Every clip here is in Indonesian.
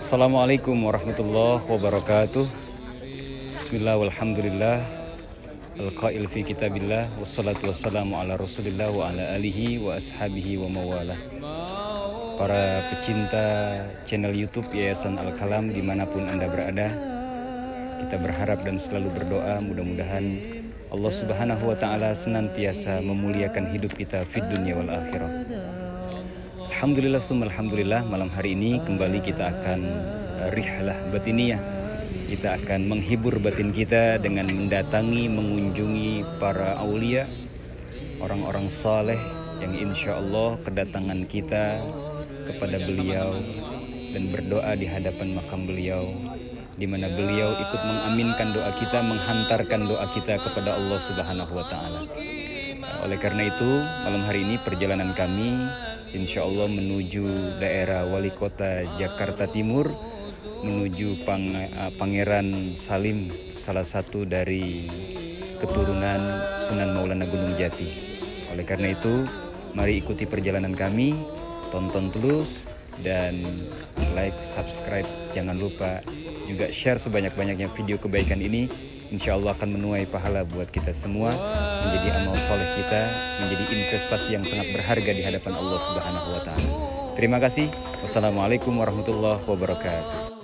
Assalamualaikum warahmatullahi wabarakatuh. Bismillah walhamdulillah. Al-qail fi kitabillah. Wassalatu wassalamu ala rasulillah wa ala alihi wa ashabihi wa mawalah. Para pecinta channel YouTube Yayasan Al-Kalam dimanapun Anda berada, kita berharap dan selalu berdoa mudah-mudahan Allah Subhanahu wa ta'ala senantiasa memuliakan hidup kita fid dunya wal akhirah. Alhamdulillah summa alhamdulillah, malam hari ini kembali kita akan rihlah batiniyah. Kita akan menghibur batin kita dengan mendatangi, mengunjungi para aulia, orang-orang saleh yang insya Allah kedatangan kita kepada beliau dan berdoa di hadapan makam beliau, di mana beliau ikut mengaminkan doa kita, menghantarkan doa kita kepada Allah Subhanahu wa ta'ala. Oleh karena itu, malam hari ini perjalanan kami insya Allah menuju daerah Wali Kota Jakarta Timur, menuju Pangeran Salim, salah satu dari keturunan Sunan Maulana Gunung Jati. Oleh karena itu, mari ikuti perjalanan kami, tonton terus dan like, subscribe, jangan lupa juga share sebanyak-banyaknya video kebaikan ini. Insya Allah akan menuai pahala buat kita semua, menjadi amal soleh kita, menjadi investasi yang sangat berharga di hadapan Allah Subhanahu wa ta'ala. Terima kasih. Wassalamualaikum warahmatullahi wabarakatuh.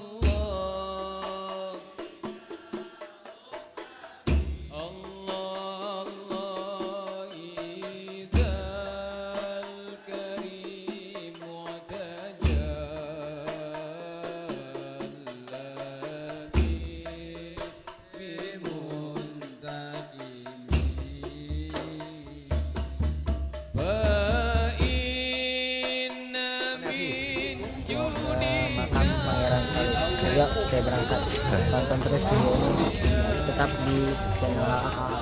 Yuk, kita berangkat. Tonton terus video ini, tetap di channel Al-Kalam.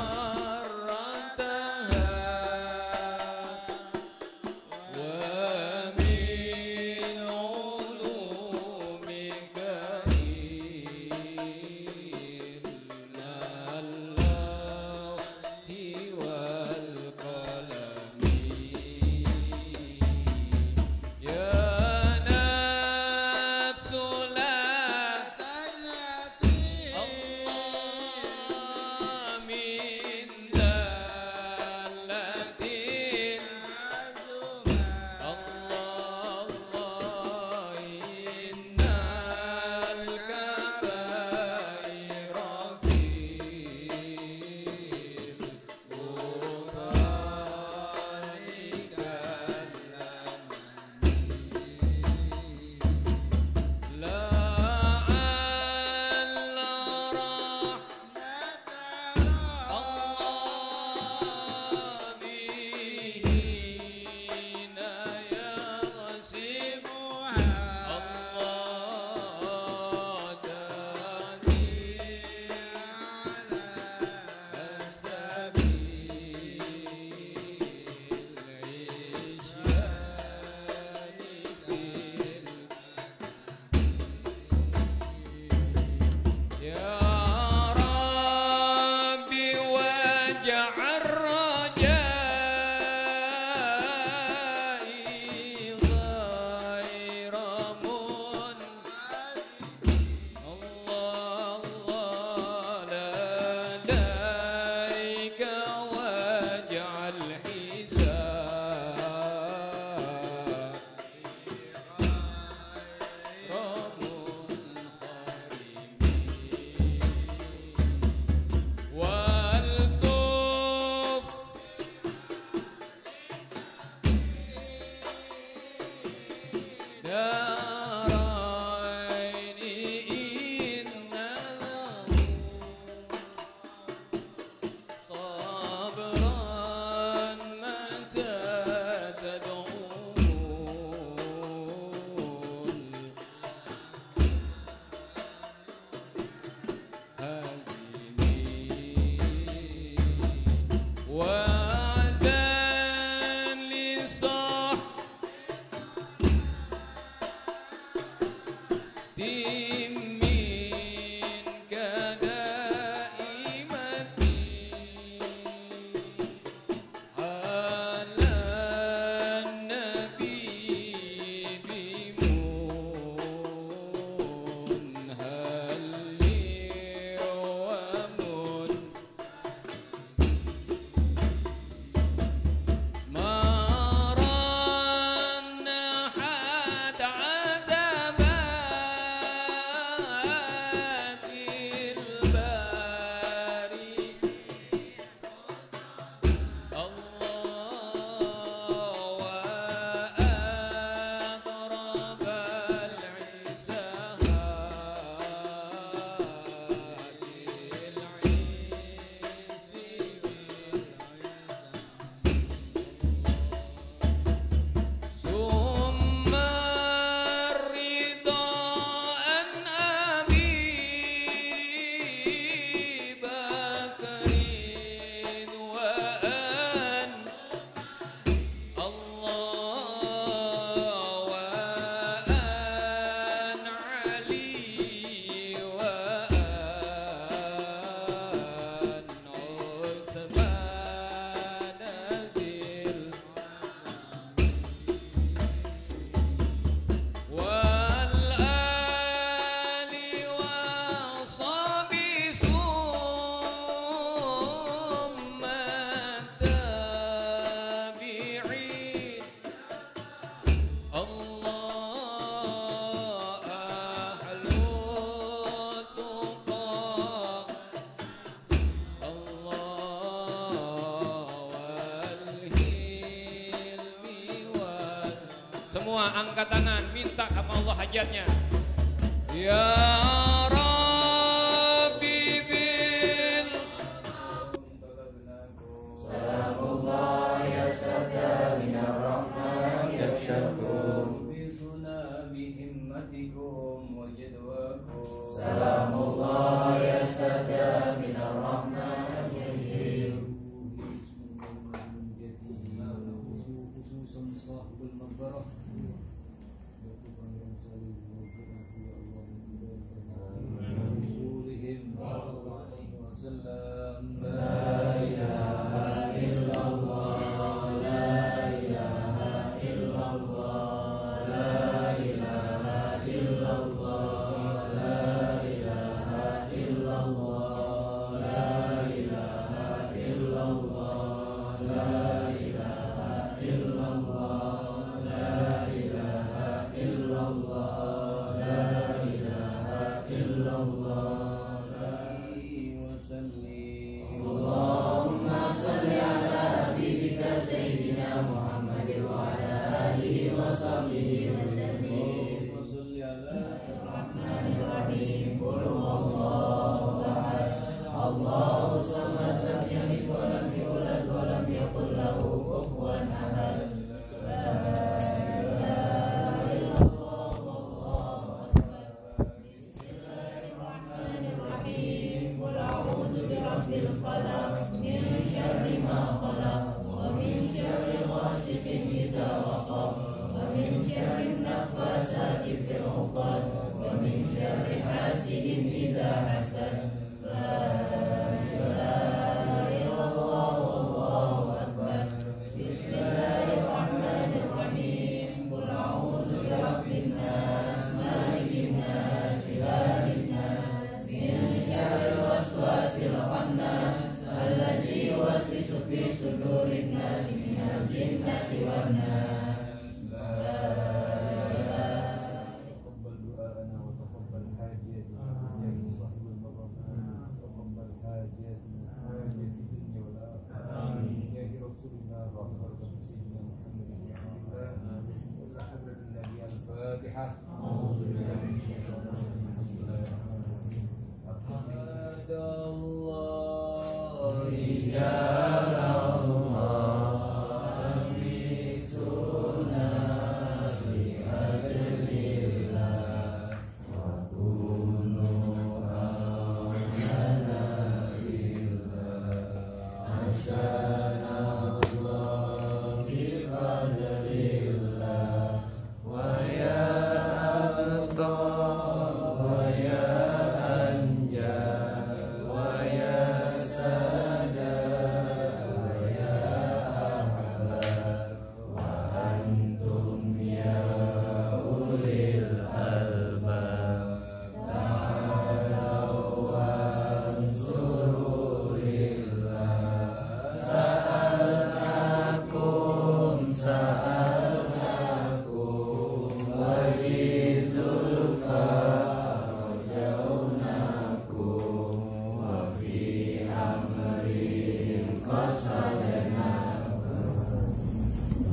semua angkat tangan, minta sama Allah hajatnya. Ya Rabbi bil Salamullah ya sada minar rahman ya syakur bisuna bihimmatikum wa jadwakum. Salamullah ya sada minar rahman ya syakur.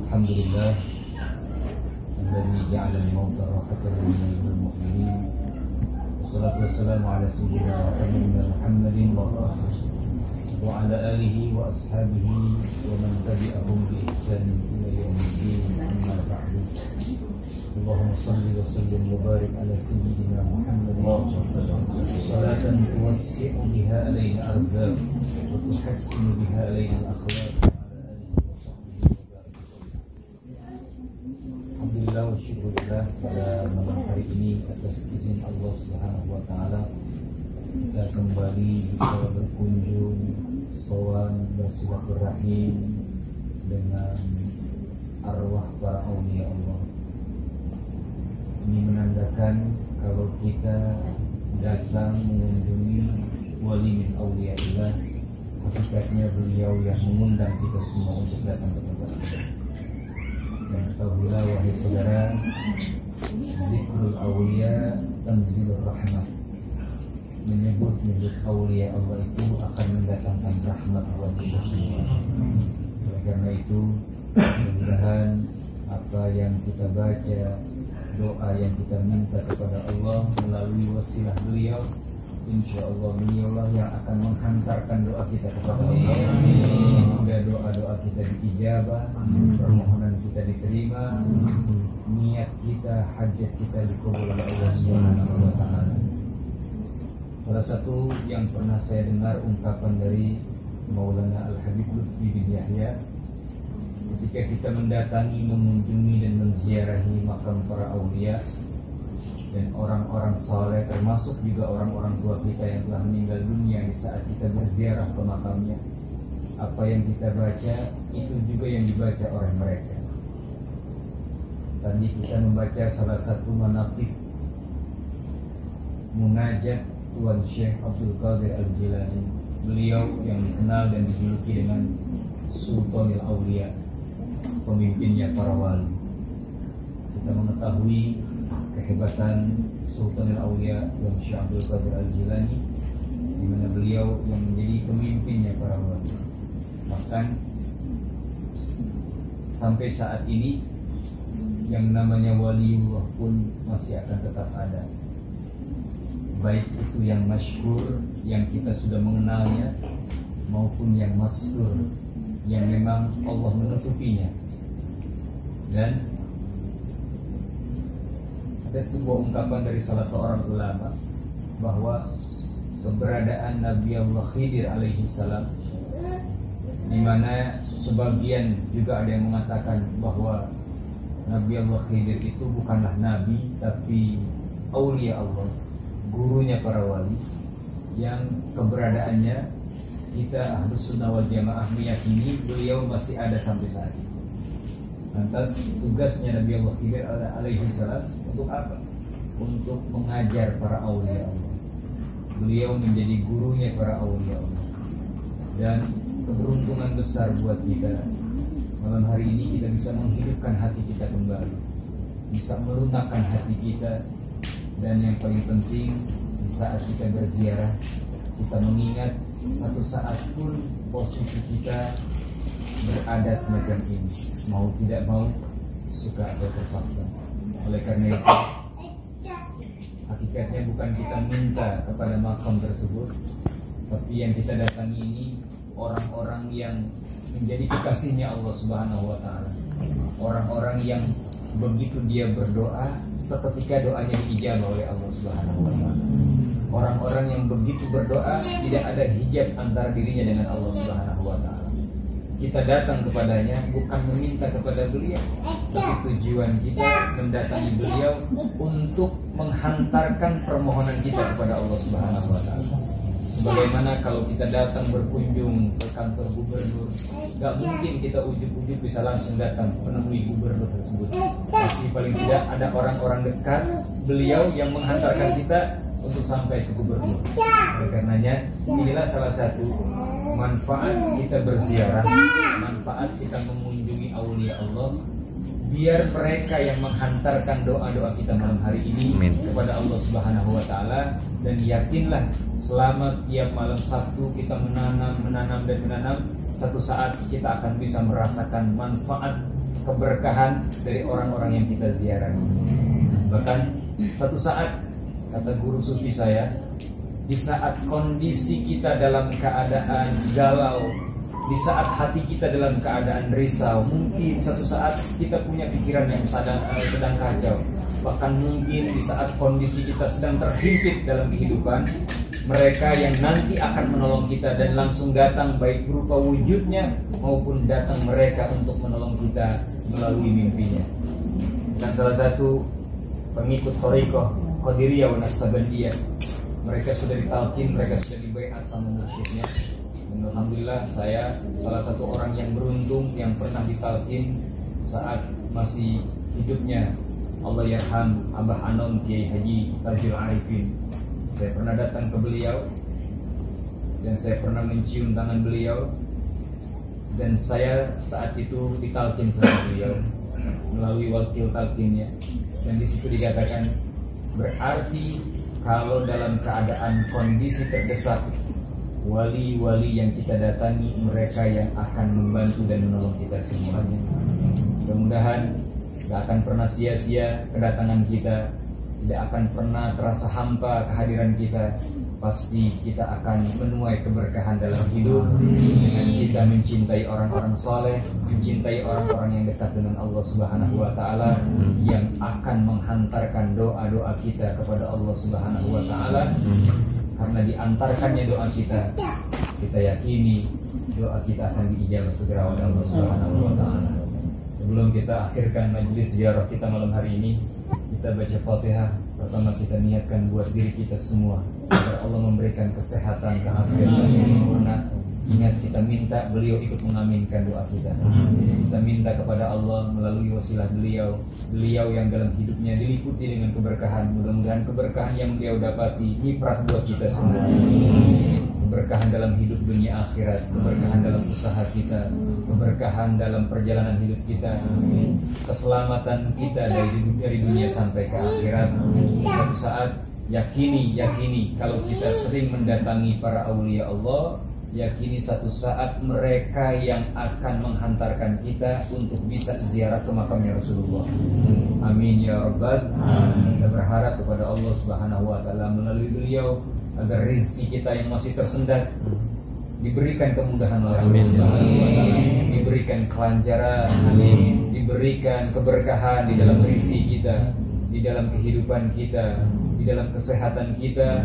Alhamdulillah alladzi ja'ala al-mauta rahatan lil mu'minin. Wassalatu wassalamu ala sayyidina Muhammadin wa ala alihi wa ashabihi wa man tabi'ahum bi ihsanin ila yaumiddin. Amma ba'du. Allahumma shalli wa sallim wa barik ala sayyidina Muhammadin salatan tuwassi'u biha alaina arzaq wa tuhassinu biha alaina al-akhlaq. Alhamdulillah wa syukurillah, pada malam hari ini atas izin Allah Subhanahu wa taala kita kembali bisa berkunjung sowan bersilaturahim dengan arwah para aulia Allah. Ini menandakan kalau kita datang mengunjungi wali min auliyaillah, hakikatnya beliau yang mengundang kita semua untuk datang ke tempat ini. Dan ketahuilah wahai saudara, zikrul awliya tanzilur rahmah. Menyebut-nyebut awliya Allah itu akan mendatangkan rahmat buat kita semua. Oleh karena itu, mudah-mudahan apa yang kita baca, doa yang kita minta kepada Allah melalui wasilah beliau, insya Allah beliaulah yang akan menghantarkan doa kita kepada Allah. Semoga doa-doa kita diijabah, permohonan kita diterima, niat kita, hajat kita dikabul oleh Allah Subhanahu wa Ta'ala. Salah satu yang pernah saya dengar ungkapan dari Maulana Al-Habib Lutfi bin Yahya, ketika kita mendatangi, mengunjungi dan menziarahi makam para aulia dan orang-orang saleh, termasuk juga orang-orang tua kita yang telah meninggal dunia, di saat kita berziarah ke makamnya, apa yang kita baca itu juga yang dibaca oleh mereka. Tadi kita membaca salah satu manaqib munajat Tuan Syekh Abdul Qadir Al-Jilani, beliau yang dikenal dan dijuluki dengan Sultanul Aulia, pemimpinnya para wali. Kita mengetahui kehebatan Sultanul Aulia Tuan Syekh Abdul Qadir Al-Jilani, di mana beliau yang menjadi pemimpinnya para wali. Bahkan sampai saat ini yang namanya waliullah pun masih akan tetap ada, baik itu yang masyhur yang kita sudah mengenalnya maupun yang mastur yang memang Allah menutupinya. Dan ada sebuah ungkapan dari salah seorang ulama bahwa keberadaan Nabi Allah Khidir alaihi salam, di mana sebagian juga ada yang mengatakan bahwa Nabi Allah Khidir itu bukanlah nabi tapi aulia Allah, gurunya para wali, yang keberadaannya kita Ahlus Sunnah wal Jamaah meyakini beliau masih ada sampai saat ini. Lantas tugasnya Nabi Allah Khidir alaihi salam untuk apa? Untuk mengajar para aulia Allah. Beliau menjadi gurunya para aulia Allah. Dan keberuntungan besar buat kita, malam hari ini kita bisa menghidupkan hati kita kembali, bisa melunakkan hati kita. Dan yang paling penting, di saat kita berziarah, kita mengingat satu saat pun posisi kita berada semacam ini, mau tidak mau, suka atau terpaksa. Oleh karena itu, hakikatnya bukan kita minta kepada makam tersebut, tapi yang kita datangi ini orang-orang yang menjadi kekasihnya Allah Subhanahu wa Ta'ala, orang-orang yang begitu dia berdoa, seketika doanya diijabah oleh Allah Subhanahu wa Ta'ala. Orang-orang yang begitu berdoa, tidak ada hijab antara dirinya dengan Allah Subhanahu wa Ta'ala. Kita datang kepadanya bukan meminta kepada beliau, tapi tujuan kita mendatangi beliau untuk menghantarkan permohonan kita kepada Allah Subhanahu wa Ta'ala. Sebagaimana kalau kita datang berkunjung ke kantor gubernur, gak mungkin kita ujuk-ujuk bisa langsung datang menemui gubernur tersebut. Pasti paling tidak ada orang-orang dekat beliau yang menghantarkan kita untuk sampai ke gubernur. Oleh karenanya, inilah salah satu manfaat kita berziarah, manfaat kita mengunjungi aulia Allah, biar mereka yang menghantarkan doa-doa kita malam hari ini kepada Allah Subhanahu wa Ta'ala. Dan yakinlah, selama tiap malam Sabtu kita menanam, satu saat kita akan bisa merasakan manfaat keberkahan dari orang-orang yang kita ziarahi. Bahkan satu saat, kata guru sufi saya, di saat kondisi kita dalam keadaan galau, di saat hati kita dalam keadaan risau, mungkin satu saat kita punya pikiran yang sedang kacau, bahkan mungkin di saat kondisi kita sedang terhimpit dalam kehidupan, mereka yang nanti akan menolong kita dan langsung datang, baik berupa wujudnya maupun datang mereka untuk menolong kita melalui mimpinya. Dan salah satu pengikut thariqah Qadiriyah wa Naqsabandiyah, mereka sudah ditalqin, mereka sudah dibaiat sama mursyidnya. Dan alhamdulillah, saya salah satu orang yang beruntung yang pernah ditalqin saat masih hidupnya Allah yarham Abah Anom Kiai Haji Tajul Arifin. Saya pernah datang ke beliau dan saya pernah mencium tangan beliau, dan saya saat itu ditalqin sama beliau melalui wakil talqinnya. Dan di situ dikatakan, berarti kalau dalam keadaan kondisi terdesak, wali-wali yang kita datangi mereka yang akan membantu dan menolong kita semuanya. Mudah-mudahan Tidak akan pernah sia-sia kedatangan kita, tidak akan pernah terasa hampa kehadiran kita. Pasti kita akan menuai keberkahan dalam hidup dengan kita mencintai orang-orang soleh, mencintai orang-orang yang dekat dengan Allah Subhanahu wa Ta'ala, yang akan menghantarkan doa-doa kita kepada Allah Subhanahu wa Ta'ala. Karena diantarkannya doa kita, kita yakini doa kita akan diijabah segera oleh Allah Subhanahu wa Ta'ala. Sebelum kita akhirkan majelis ziarah kita malam hari ini, kita baca Fatihah. Pertama kita niatkan buat diri kita semua agar Allah memberikan kesehatan, keafiatan yang sempurna. Ingat, kita minta beliau ikut mengaminkan doa kita. Kita minta kepada Allah melalui wasilah beliau yang dalam hidupnya diliputi dengan keberkahan. Mudah-mudahan keberkahan yang beliau dapati nyiprat buat kita semua. Keberkahan dalam hidup dunia akhirat, keberkahan dalam usaha kita, keberkahan dalam perjalanan hidup kita, keselamatan kita dari dunia sampai ke akhirat. Suatu saat yakini kalau kita sering mendatangi para aulia Allah, yakini satu saat mereka yang akan menghantarkan kita untuk bisa ziarah ke makamnya Rasulullah. Amin ya rabbal. Kita berharap kepada Allah Subhanahu wa Ta'ala melalui beliau agar rezeki kita yang masih tersendat diberikan kemudahan oleh Allah Subhanahu wa Ta'ala, diberikan kelancaran, diberikan keberkahan di dalam rezeki kita, di dalam kehidupan kita, di dalam kesehatan kita,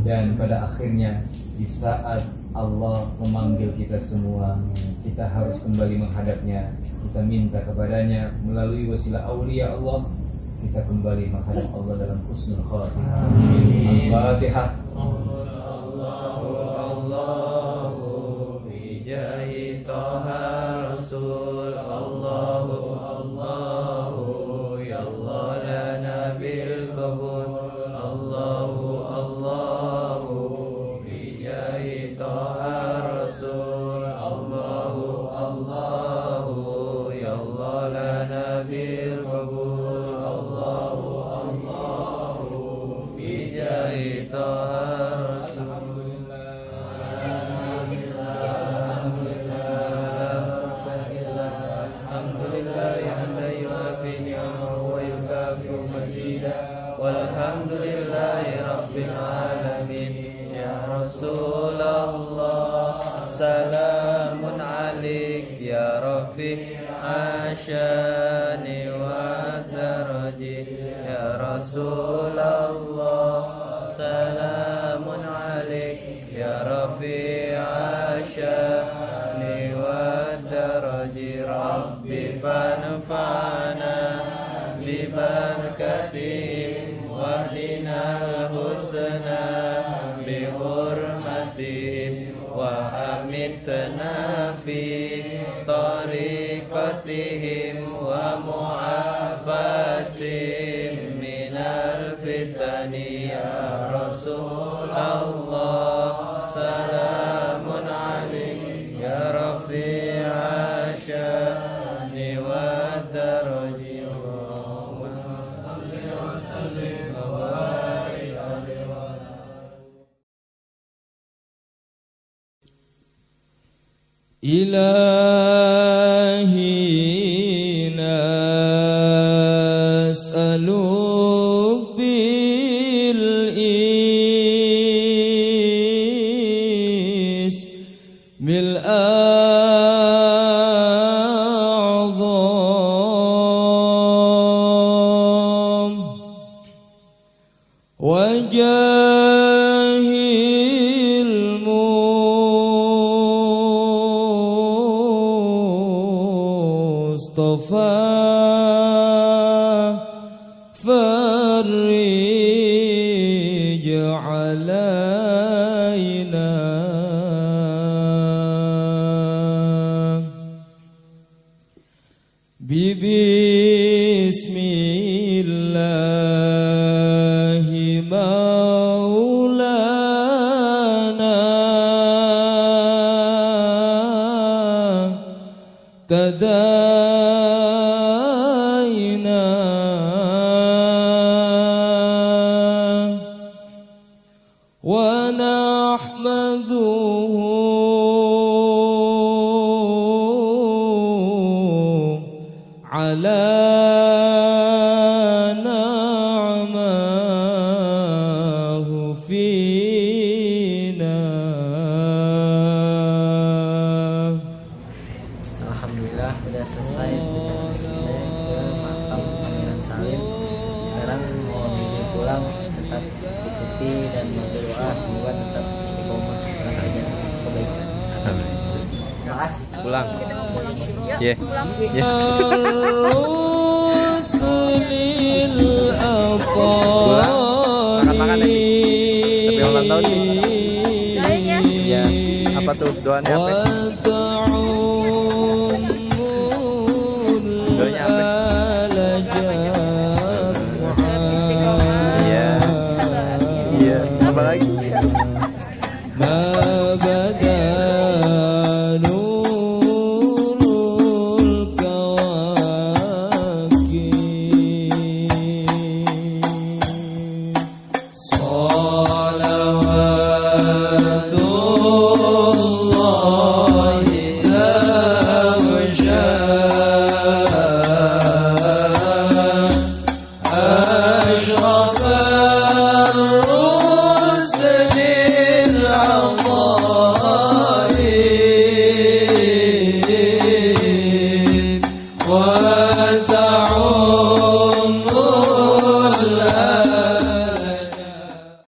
dan pada akhirnya di saat Allah memanggil kita semua, kita harus kembali menghadapnya. Kita minta kepadanya melalui wasilah aulia Allah, kita kembali menghadap Allah dalam husnul khatimah. Al-Fatihah. Allahu bijahi Taha Rasul. Allahu ya Allah lana bil qabul. Allahu bijahi Taha Rasul. Allahu ya Allah lana bil qabul. Allahu bijahi Taha walhamdulillahi rabbil alamin. Ya Rasulullah, salamun alaik ya rafi' asyani wa daraji. Ya Rasulullah, salamun alaik ya rafi' asyani wa daraji. Rabbi fanfa'na bi barakatihim wahdinal husna bi hurmatihim wa amitna fi tariqatihim wa mu'afatihim minal fitani. Ya Rasulullah, salamun alaik ya rafi' asyani wa daraji. Ilahi nas'aluk bil ismil a'zam wajahil Mustafa farrij alaina bismillahi maulana tadaina wa nahmaduhu ala ni'matihi wa fadlihi. pulang tetap ikuti dan berdoa semoga tetap istiqomah dalam ajaran kebaikan. Terima kasih. Pulang. Yuk, Iya. pulang. Ya. Pulang. Makan-makan ya. Tapi ulang tahun nih. Doain ya. Ya. Apa tuh doanya apa? Doanya apa? Iya. Iya. Apa lagi?